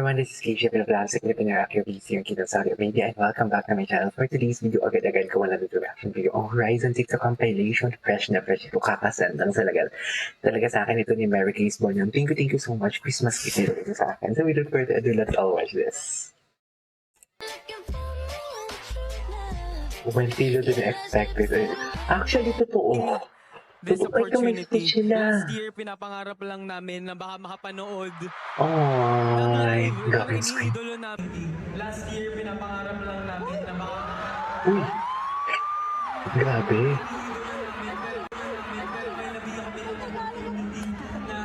everyone, this is Keisha Pinaplan sa Filipino Rocker PC yung Kita Saudi Arabia and welcome back to my channel. For today's video, agad-agad ko wala na reaction video on Horizon 6 compilation. Fresh na fresh ito, kakasandang talaga sa akin ito ni Mary Case Bonyon. Thank you so much. Christmas gift ito sa akin. So without further ado, let's all watch this. When Tilo didn't expect it. Actually, totoo. This opportunity, sila. last year pinapangarap lang namin na baka makapanood Ay, ng grabe screen. idolo namin. Last year pinapangarap lang namin na baka Uy, grabe.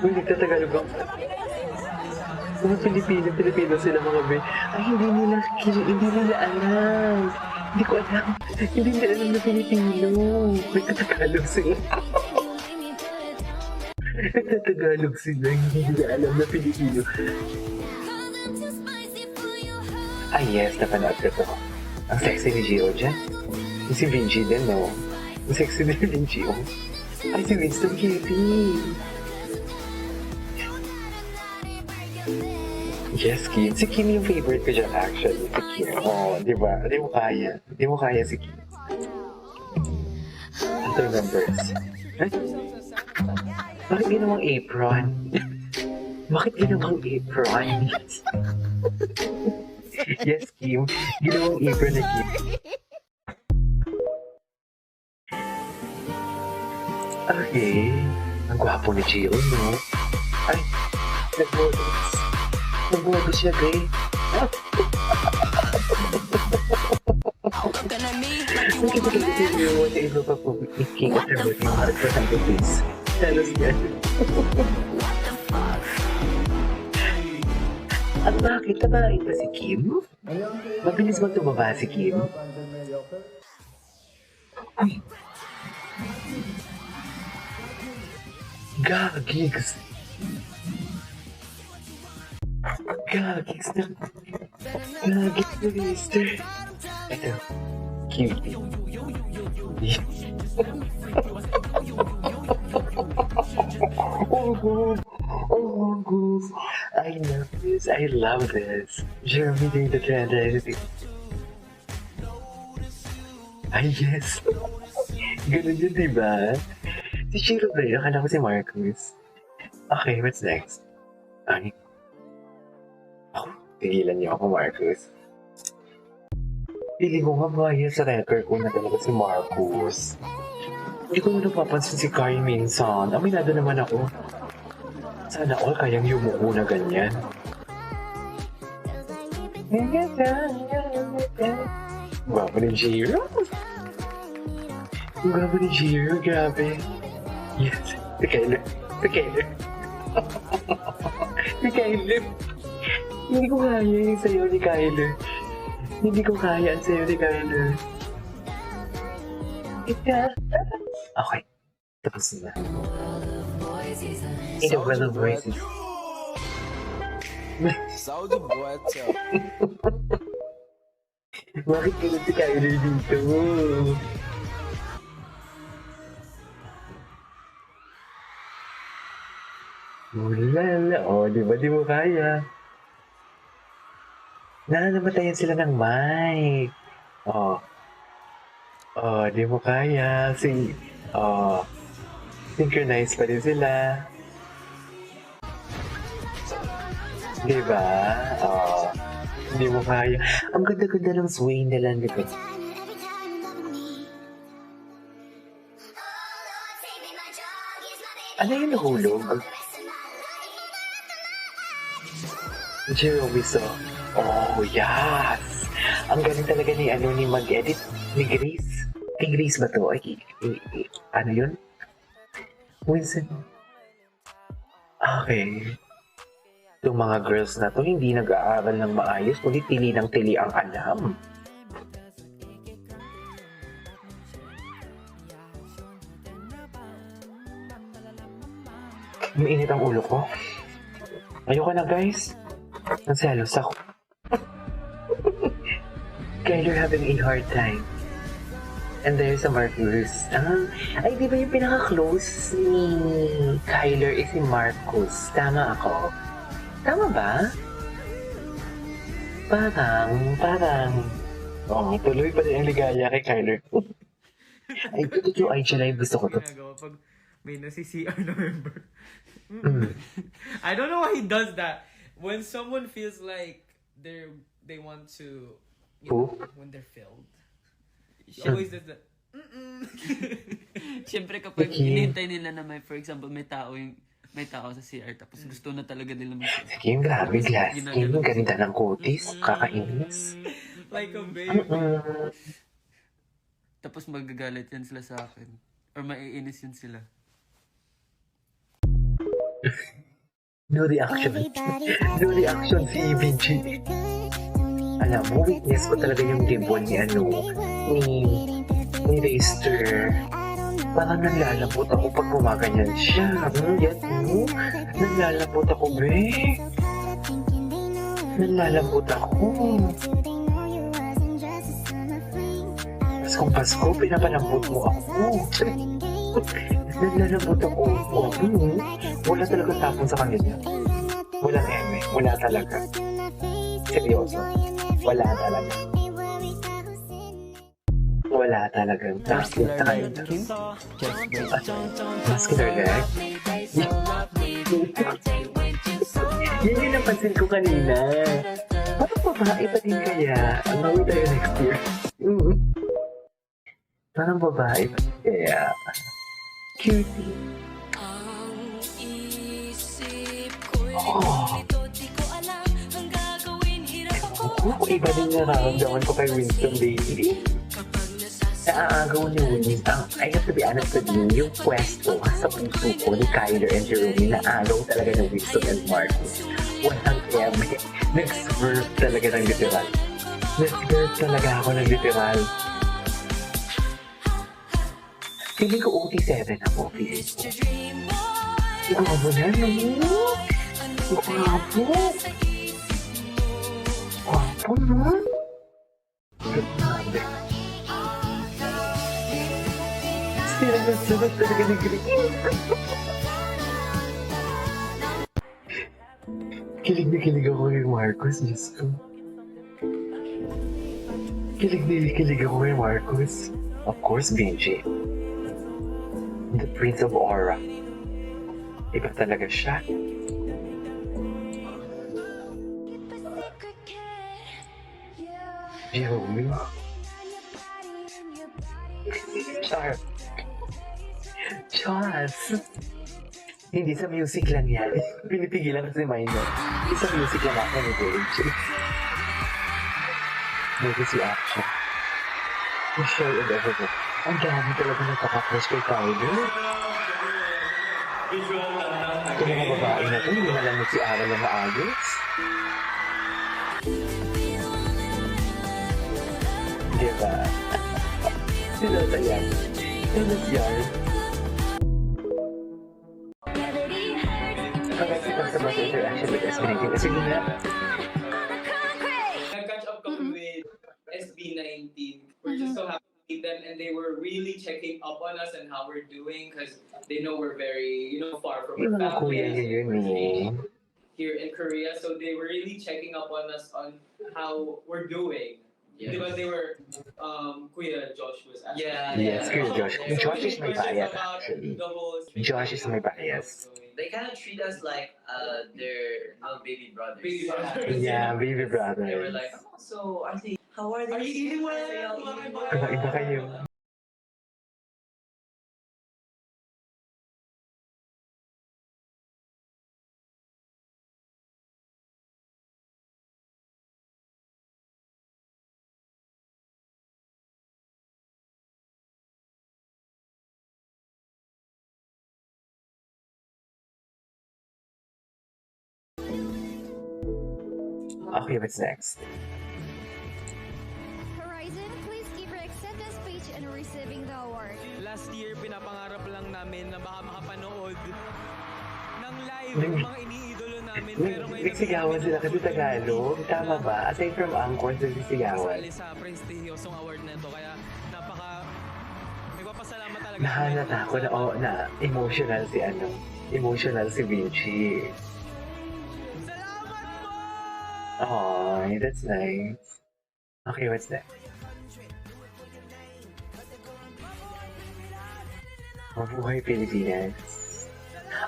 Uy, nagtatagalog ako. Mga Pilipino sila mga be. Ay, hindi nila alam. Hindi ko alam. Hindi nila alam na Pilipino. Nagtatagalog sila. Nagtatagalog sila. Hindi nila alam na Pilipino. Ah, yes. Napanood ko to. Ang sexy ni Gio dyan. Si Vinci din, no? Ang sexy ni Vinci, oh. Ay, si Winston Kitty. Yes, Kim. Si Kim yung favorite ko dyan, actually. Si Kim. Oh, di ba? Di mo kaya. Di mo kaya si Kim. After numbers. Eh? Bakit ginawang apron? Bakit ginawang apron? Yes, Kim. Ginawang apron na Kim. Okay. Ang gwapo ni Gio, no? Ay, nag-modus siya, Gray. Nakikita ko sa iyo, sa iba pa po, iking at rebot yung heart for time to please. Tell us yan. At bakit? Tabain ba si Kim? Mabilis bang tumaba si Kim? Uy! Gagigs! Gagigs na Mister. Ito. Cutie. Oh God. Oh God. I love this. I love this. Jeremy doing the trend editing. Ay, yes. Ganun yun, diba? Si Shiro ba yun? Akala ko si Marcus. Okay, what's next? Ay. Oh, tigilan niyo ako, Marcus. Pili ko nga ba yan sa record ko na talaga si Marcus. Hindi ko na napapansin si Kai minsan. Aminado naman ako. Sana all kayang yumuko na ganyan. Gwapo ni Jiro. Gwapo ni Jiro, grabe. Yes, si Kyler. Si Kyler. Hindi ko kaya yung sayo ni Kyler. Hindi ko kaya ang sayo ni Kyler. Okay, tapos na. In the world of voices. Saudi Boato. Bakit ganun si Kyler dito? Ulala, di ba di mo kaya? Namatayan sila ng mic. Di mo kaya. Synchronize pa din sila. Di ba? Di mo kaya. Ang ganda-ganda ng sway nila. Ano yung nahulog? Jiro Wiso. Oh, yes! Ang galing talaga ni mag-edit ni Grace. Kay Grace ba to? Ano yun? Winston. Okay. Itong mga girls na to, hindi nag-aaral ng maayos, kundi tili ng tili ang alam. Mainit ang ulo ko. Ayoko na, guys. Naselos ako. Kyler having a hard time. And there's a Marcus. Ay, di ba yung pinaka-close ni Kyler is si Marcus? Tama ako. Tama ba? Parang, tuloy pa rin ang ligaya kay Kyler. Ay, ito ay July, gusto ko to. Ginagawa pag may nasi-CR na member. Mm. I don't know why he does that. When someone feels like they want to, when they're filled, he always does that. Siyempre kapag Okay. hinihintay nila na may, for example, may tao sa CR tapos gusto na talaga nila mag-CR. Sige, grabe, glass skin. Ang ganda ng kutis. Kakainis. Like a baby. Tapos magagalit yan sila sa akin. Or maiinis yun sila. No reaction. No reaction si BG. Alam mo, witness ko talaga yung debon ni ni Reister. Parang nanlalambot ako pag gumaganyan siya. Yan mo. Nanlalambot ako, be. Nanlalambot ako. Paskong Pasko, pinapalambot mo ako. Nanlalambot ako. Wala talaga tapon sa kanila. Walang eme. Wala talaga. Seryoso. Wala talaga. Wala talagang plastic sa kanila. Muscular leg? Yun yung napansin ko kanina. Parang babae pa din kaya. Nawi tayo next year. Parang babae pa din kaya. Cutie. Iba din nararamdaman ko kay Winston Bailey. Naaagaw ni Winston. I have to be honest with you, yung pwesto sa puso ko ni Kyler and Jerome, naagaw talaga ng Winston and Marcus. Walang eme. Nag-swerve talaga ng literal. Nag-swerve talaga ako ng literal. Feeling ko OT7 ako, feeling ko. Grabe na, no? Grabe. Grabe, no? Grabe. Sila na sunod talaga ng green. Kilig na kilig ako kay Marcus, Diyos ko. Kilig na kilig ako kay Marcus. Of course, Benji. The Prince of Aura. Iba talaga siya. Jerome. Charles. Hindi sa music lang yan. Pinipigilan kasi minor. Hindi sa music lang ako ni Benji. Maybe si action. Michelle and everyone. Ang dami talaga nagkaka-crush kay Kyler. Ito mga babae na ito, hindi na lang nagsiaral na maayos. Diba? Sila sa yan. Sila sa yan. Pagkakita sa mga interaction with SB19. Kasi nga, Nag-catch up kami with SB19. We're just so happy to meet them, and they were really checking up on us and how we're doing because they know we're very, far from yung our mga kuya family niya yun eh. here in Korea. So they were really checking up on us on how we're doing. Yes. Because they were, Kuya Josh was asking. Yes, Kuya Josh. So Josh is my questions bias, about actually. the whole Josh is my bias. They kind of treat us like their baby brothers. Baby brothers. Yeah, baby They were brothers. like, oh, so are they? How are they? Are you eating well? Iba kayo. Okay, what's next? Horizon, please keep your acceptance page and receiving the award. Last year, pinapangarap lang namin na baka makapanood ng live Nag- ng mga iniidolo namin. Pero ngayon Nagsigawan sila kasi Tagalog. Tama ba? Aside from Angkor, nagsisigawan. kasali sa prestigyosong award na ito. Kaya nagpapasalamat talaga. Nahalata ako na emotional si Vinci. Salamat po! Oh, that's nice. Okay, what's next? Mabuhay Pilipinas.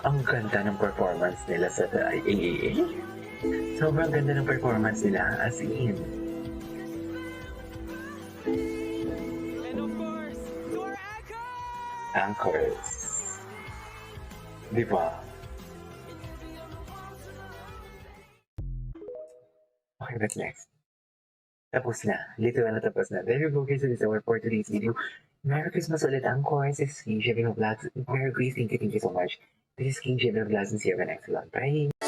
Ang ganda ng performance nila sa AAA. Sobrang ganda ng performance nila, as in. And of course, your Anchors. Di ba? Okay, what's next? Tapos na. Literal na tapos na. There you go guys, this is our for today's video. Merry Christmas ulit, Anchors. This is King Jevin Vlogs. Merry Christmas, thank you so much. This is King Jevin Vlogs and see you in the next vlog. Bye!